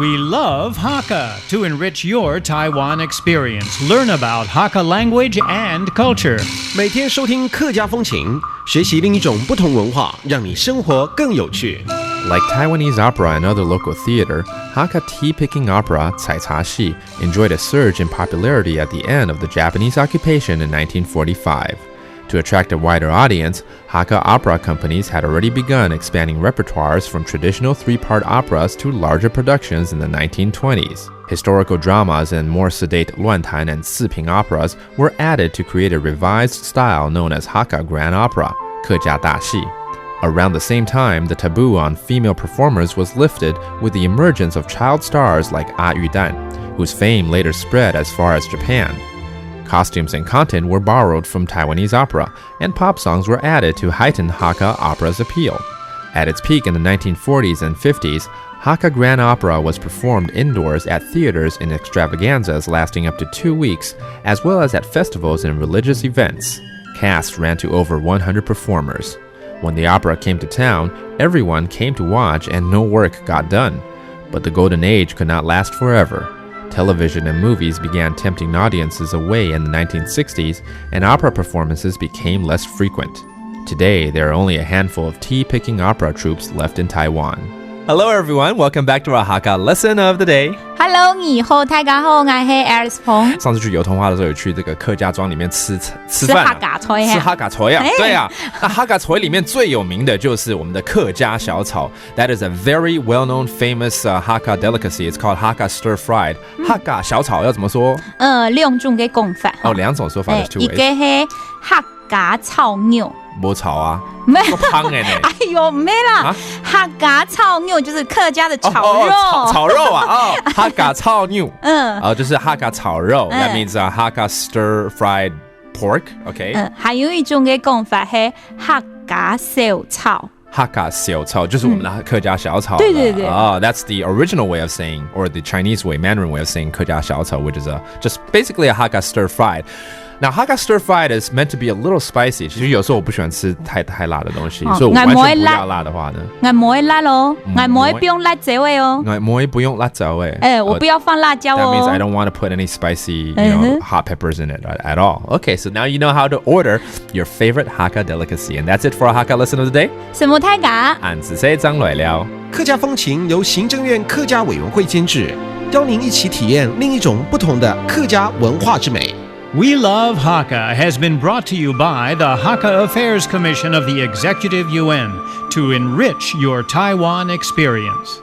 We love Hakka to enrich your Taiwan experience. Learn about Hakka language and culture. 每天收听客家风情，学习另一种不同文化，让你生活更有趣。Like Taiwanese opera and other local theater, Hakka tea-picking opera, 采茶戏, enjoyed a surge in popularity at the end of the Japanese occupation in 1945. To attract a wider audience, Hakka opera companies had already begun expanding repertoires from traditional three-part operas to larger productions in the 1920s. Historical dramas and more sedate luantan and siping operas were added to create a revised style known as Hakka Grand Opera, 客家大戏. Around the same time, the taboo on female performers was lifted with the emergence of child stars like Ah Yu-dan, whose fame later spread as far as Japan. Costumes and content were borrowed from Taiwanese opera, and pop songs were added to heighten Hakka opera's appeal. At its peak in the 1940s and 50s, Hakka Grand Opera was performed indoors at theaters in extravaganzas lasting up to 2 weeks, as well as at festivals and religious events. Casts ran to over 100 performers. When the opera came to town, everyone came to watch and no work got done. But the golden age could not last forever. Television and movies began tempting audiences away in the 1960s, and opera performances became less frequent. Today, there are only a handful of tea-picking opera troupes left in Taiwan. Hello everyone, welcome back to our Hakka lesson of the day. Hello， 你好，大家好，我是 Alice 彭。上次去油桐花的时候，有去这个客家庄里面吃饭、哈嘎菜吃哈嘎菜呀，对啊。那哈嘎菜里面最有名的就是我们的客家小炒。That is a very well-known, famous Hakka delicacy. It's called Hakka stir-fried. 哈嘎小炒要怎么说？两种嘅讲法。哦，两种说法的 two ways。一个係客家炒牛。冇炒啊，没有胖哎呢！哎呦，没啦，客家炒牛就是客家的炒肉，炒肉啊，客家炒牛，就是客家炒肉 ，that means Hakka stir fried pork，OK？ 还有一种嘅讲法係客家小炒。Hakka 小炒就是我们的客家小炒。对对对。That's the original way of saying, or the Chinese way, Mandarin way of saying 客家小炒, which is just basically a Hakka stir fried. Now, Hakka stir fried is meant to be a little spicy. 其实有时候我不喜欢吃太辣的东西，所以我完全不要辣的话呢，我唔會辣咯，我唔會不用辣椒味哦，我唔會不用辣椒味。我不要放辣椒哦。That means I don't want to put any spicy, hot peppers in it at all. Okay, so now you know how to order your favorite Hakka delicacy, and that's it for our Hakka lesson of the day. 什麼太假？俺只識張來了。客家风情由行政院客家委員會監製，邀您一起體驗另一種不同的客家文化之美。We Love Hakka has been brought to you by the Hakka Affairs Commission of the Executive Yuan to enrich your Taiwan experience.